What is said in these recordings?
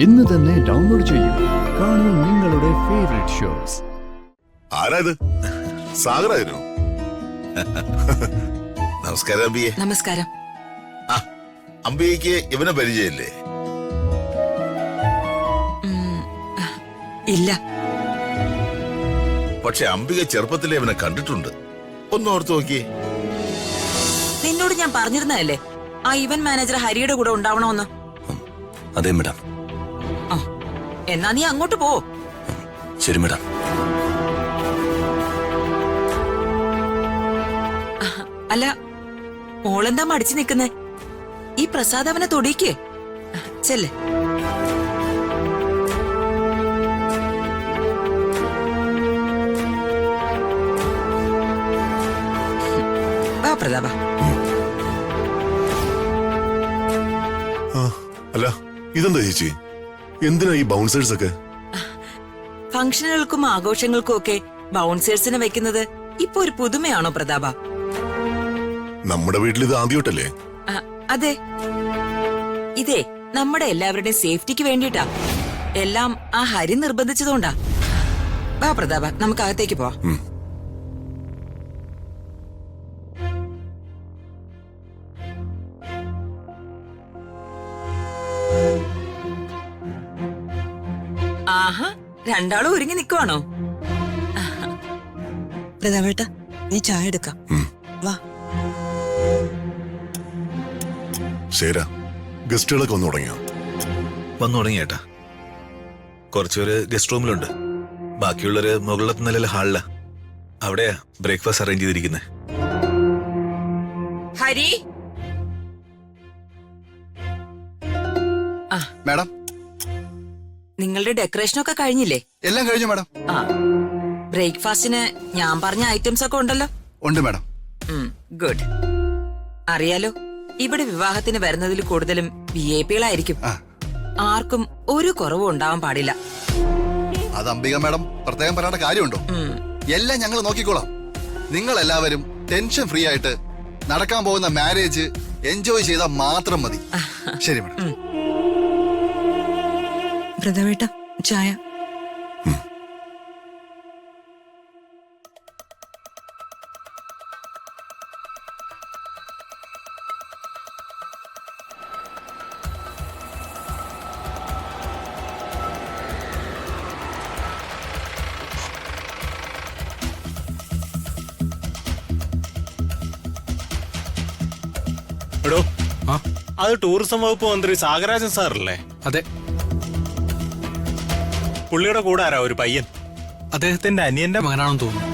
ഇന്ന് തന്നെ ഡൗൺലോഡ് ചെയ്യൂ. കാണൂ നിങ്ങളുടെ ഫേവറേറ്റ് ഷോസ്. ആരാത്? സാഗറായിരുന്നു. നമസ്കാരം അമ്പിയെ. നമസ്കാരം. അമ്പിയക്ക് ഇവനെ പരിചയമില്ലേ? ഇല്ല. പക്ഷെ അംബിക ചെറുപ്പത്തിലെ ഇവനെ കണ്ടിട്ടുണ്ട്. ഒന്ന് ഓർത്ത് നോക്കിയേ. നിന്നോട് ഞാൻ പറഞ്ഞിരുന്നതല്ലേ ആ ഇവന്റ് മാനേജർ ഹരിയുടെ കൂടെ ഉണ്ടാവണമെന്ന്? അതെ മേഡം. എന്നാ നീ അങ്ങോട്ട് പോ. ശരി മേഡം. അല്ല, മോളെന്താ മടിച്ചു നിൽക്കുന്നേ? ഈ പ്രസാദ് അവനെ തൊടിക്കേ. ചെല്ലേ. വാ പ്രതാപ. അല്ല, ഇതെന്താ ചേച്ചി? എന്തിനാ ഈ ബൗൺസേഴ്സ് ഒക്കെ? ഫംഗ്ഷനുകൾക്കും ആഘോഷങ്ങൾക്കും ഒക്കെ ബൗൺസേഴ്സിനെ വെക്കുന്നത് ഇപ്പൊ ഒരു പുതുമയാണോ പ്രതാപ? നമ്മുടെ വീട്ടിൽ ഇത് ആദ്യമായിട്ടല്ലേ? അതെ, ഇതേ നമ്മുടെ എല്ലാവരുടെയും സേഫ്റ്റിക്ക് വേണ്ടിട്ടാ. എല്ലാം ആ ഹരി നിർബന്ധിച്ചതുകൊണ്ടാ. വാ പ്രതാപ, നമുക്ക് അകത്തേക്ക് പോവാം. ആഹാ, രണ്ടാളും ഒരുങ്ങി നിക്കുവാണോ? പ്രതാപേട്ട, നീ ചായ എടുക്കാം. വാ. ശരാ, ഗസ്റ്റുകളൊക്കെ വന്നു തുടങ്ങിയോ? വന്നു തുടങ്ങിയേട്ടാ. കുറച്ചുപേര് ഗസ്റ്റ് റൂമിലുണ്ട്. ബാക്കിയുള്ളവര് മുകളിലത്തെ നിലയിലെ ഹാളിലാ. അവിടെയാ ബ്രേക്ക്ഫാസ്റ്റ് അറേഞ്ച് ചെയ്തിരിക്കുന്നത്. ഹരി. മാഡം, നിങ്ങളുടെ ഡെക്കറേഷനൊക്കെ കഴിഞ്ഞില്ലേ? എല്ലാം കഴിഞ്ഞു മാഡം. ബ്രേക്ക്ഫാസ്റ്റിന് ഞാൻ പറഞ്ഞ ഐറ്റംസ് ഒക്കെ ഉണ്ടല്ലോ? ഉണ്ട് മാഡം. ഗുഡ്. അറിയാലോ, ഇവിടെ വിവാഹത്തിന് വരുന്നതിൽ കൂടുതലും VIP-കളായിരിക്കും. ആർക്കും ഒരു കുറവും ഉണ്ടാവാൻ പാടില്ല. അത് അംബിക മാഡം പ്രത്യേകം പറയേണ്ട കാര്യമുണ്ടോ? എല്ലാം ഞങ്ങൾ നോക്കിക്കോളാം. നിങ്ങൾ എല്ലാവരും ടെൻഷൻ ഫ്രീ ആയിട്ട് നടക്കാൻ പോകുന്ന മാരേജ് എൻജോയ് ചെയ്താൽ മാത്രം മതി. ശരി മാഡം. പ്രതാപേട്ട, ചായ. എടോ, അത് ടൂറിസം വകുപ്പ് മന്ത്രി സാഗരാജൻ സാറല്ലേ? അതെ. പുള്ളിയുടെ കൂടെ ആരാ? ഒരു പയ്യൻ. അദ്ദേഹത്തിന്റെ അനിയന്റെ മകനാണെന്ന് തോന്നുന്നു.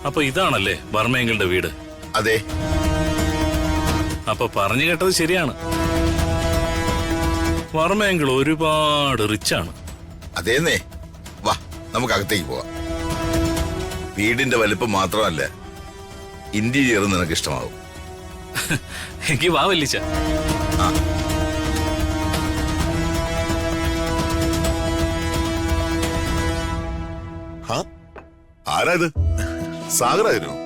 അപ്പൊ ഇതാണല്ലേ വർമ്മയങ്ങളുടെ വീട്? അതെ. അപ്പൊ പറഞ്ഞു കേട്ടത് ശരിയാണ്. വർമ്മയങ്കൾ ഒരുപാട് റിച്ചാണ്. അതേന്നേ. വാ, നമുക്ക് അകത്തേക്ക് പോവാം. വീടിന്റെ വലിപ്പം മാത്രമല്ല, ഇന്റീരിയർ നിനക്ക് ഇഷ്ടമാവും. എനിക്ക് വാ വല്ലിച്ച. ആരാത്? സാഗറായിരുന്നു.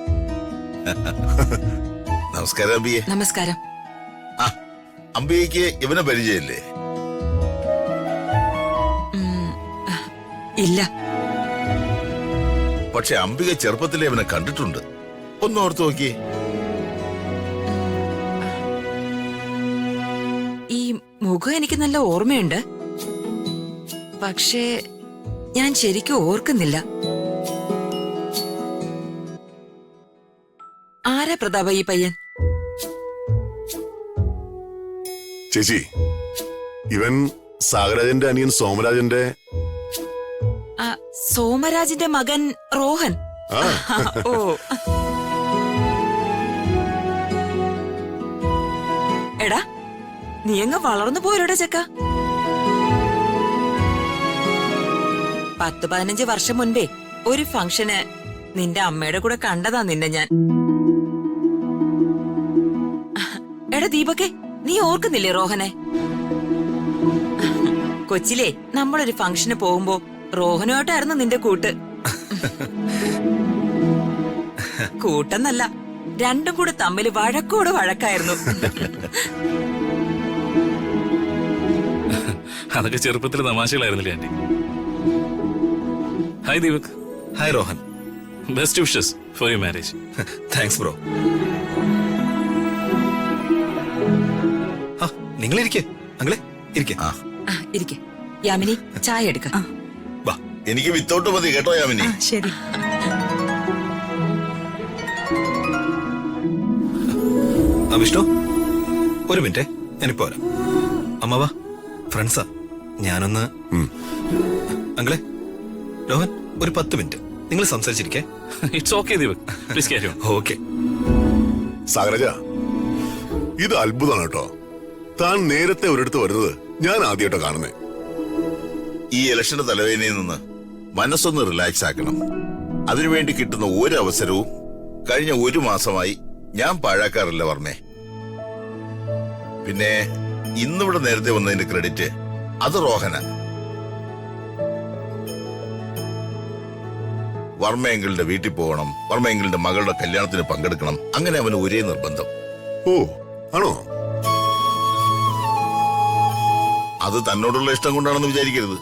നമസ്കാരം അമ്പിയെ. നമസ്കാരം. അമ്പിയക്ക് ഇവനെ പരിചയമില്ലേ? ഇല്ല. പക്ഷെ അംബിക ചെറുപ്പത്തിലെ ഇവനെ കണ്ടിട്ടുണ്ട്. ഒന്ന് ഓർത്ത് നോക്കിയേ. ഈ മുഖം എനിക്ക് നല്ല ഓർമ്മയുണ്ട്. പക്ഷേ ഞാൻ ശരിക്കും ഓർക്കുന്നില്ല. ആരാ പ്രതാപ ഈ പയ്യൻ? ചേച്ചി, ഇവൻ സാഗരാജന്റെ അനിയൻ സോമരാജന്റെ. സോമരാജിന്റെ മകൻ റോഹൻ. ഓ, എടാ നീ അങ്ങ് വളർന്നു പോയല്ലോടെ ചെക്ക. 10-15 വർഷം മുൻപേ ഒരു ഫംഗ്ഷന് നിന്റെ അമ്മയുടെ കൂടെ കണ്ടതാ നിന്നെ ഞാൻ. എടാ ദീപക്കെ, നീ ഓർക്കുന്നില്ലേ റോഹനെ? കൊച്ചിലെ നമ്മളൊരു ഫംഗ്ഷന് പോകുമ്പോ റോഹനുമായിട്ടായിരുന്നു നിന്റെ കൂട്ട്. കൂട്ടെന്നല്ല, രണ്ടും കൂടെ തമ്മിൽ വഴക്കോട് വഴക്കായിരുന്നു. അതൊക്കെ ചെറുപ്പത്തിൽ തമാശകളായിരുന്നില്ലേ aunty? Hi Deepak. Hi Rohan. Best wishes for your marriage. Thanks bro. നിങ്ങളിരിക്കെ അങ്ങളെ ഇരിക്കെ. ഇരിക്കെ. യാമിനി ചായ എടുക്ക. എനിക്ക് വിത്തോട്ട് മതി കേട്ടോ യാമിനി. ശരി. വിഷ്ണു ഒരു മിനിറ്റ്, ഞാനിപ്പോ വരാം. അമ്മവാ, ഫ്രണ്ട്സാ, ഞാനൊന്ന്. അങ്ങളെ രോഹൻ, ഒരു 10 മിനിറ്റ് നിങ്ങൾ സംസാരിച്ചിരിക്കേ. It's okay Deepak, please carry on. Okay. Sagaraja, ഇത് അത്ഭുതമാണ് കേട്ടോ. താൻ നേരത്തെ ഒരിടത്ത് വരുന്നത് ഞാൻ ആദ്യമായിട്ടോ കാണുന്നേ. ഈ ഇലക്ഷന്റെ തലവേദനയിൽ നിന്ന് മനസ്സൊന്ന് റിലാക്സ് ആക്കണം. അതിനുവേണ്ടി കിട്ടുന്ന ഒരു അവസരവും കഴിഞ്ഞ 1 മാസമായി ഞാൻ പാഴാക്കാറില്ല വർമ്മേ. പിന്നെ ഇന്നിവിടെ നേരത്തെ വന്നതിന്റെ ക്രെഡിറ്റ് അത് റോഹന. വർമ്മയെങ്കിളുടെ വീട്ടിൽ പോകണം, വർമ്മയെങ്കിളുടെ മകളുടെ കല്യാണത്തിന് പങ്കെടുക്കണം, അങ്ങനെ അവന് ഒരേ നിർബന്ധം. ഓ, ആണോ? അത് തന്നോടുള്ള ഇഷ്ടം കൊണ്ടാണെന്ന് വിചാരിക്കരുത്.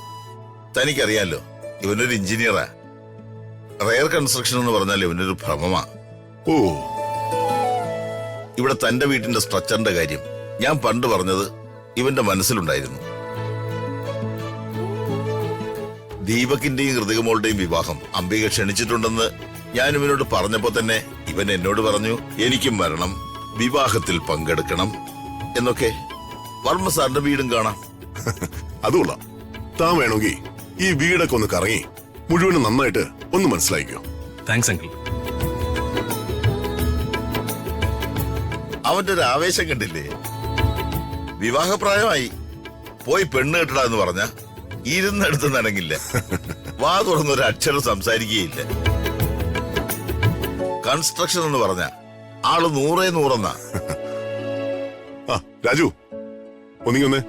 തനിക്കറിയാലോ, ഇവനൊരു എഞ്ചിനീയറാ. റെയർ കൺസ്ട്രക്ഷൻ എന്ന് പറഞ്ഞാൽ ഇവനൊരു ഭ്രമമാ. ഓ, ഇവിടെ തന്റെ വീട്ടിന്റെ സ്ട്രക്ചറിന്റെ കാര്യം ഞാൻ പണ്ട് പറഞ്ഞത് ഇവന്റെ മനസ്സിലുണ്ടായിരുന്നു. ദീപകിന്റെയും ഹൃദയമോളുടെയും വിവാഹം അംബിക ക്ഷണിച്ചിട്ടുണ്ടെന്ന് ഞാൻ ഇവനോട് പറഞ്ഞപ്പോ തന്നെ ഇവൻ എന്നോട് പറഞ്ഞു എനിക്കും വരണം, വിവാഹത്തിൽ പങ്കെടുക്കണം എന്നൊക്കെ. വർമ്മ സാറിന്റെ വീടും കാണാം. അതുകൊള്ളാം. താൻ വേണമെങ്കിൽ ഈ വീടൊക്കെ ഒന്ന് കറങ്ങി മുഴുവനും നന്നായിട്ട് ഒന്ന് മനസ്സിലാക്കിക്കോ. Thanks uncle. അവന്റെ ഒരു ആവേശം കണ്ടില്ലേ? വിവാഹപ്രായമായി, പോയി പെണ്ണ് കെട്ടടാ എന്ന് പറഞ്ഞ ഇരുന്നെടുത്ത് നനങ്ങില്ല, വാ തുറന്നൊരു അക്ഷരം സംസാരിക്കുകയില്ല. കൺസ്ട്രക്ഷൻ എന്ന് പറഞ്ഞ ആള് 100-100. ആ രാജു, ഒന്നിങ്ങൊന്നേ.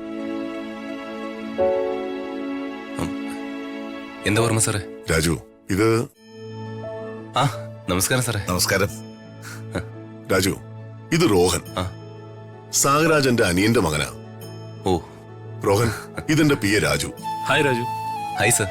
എന്താ ഓർമ്മ സാറേ? രാജു, ഇത് നമസ്കാരം സാറേ. നമസ്കാരം. രാജു, ഇത് റോഹൻ, സാഗരാജന്റെ അനിയന്റെ മകനാ. ഓ, റോഹൻ, ഇതെന്റെ PA Raju. Hi Raju. Hi sir.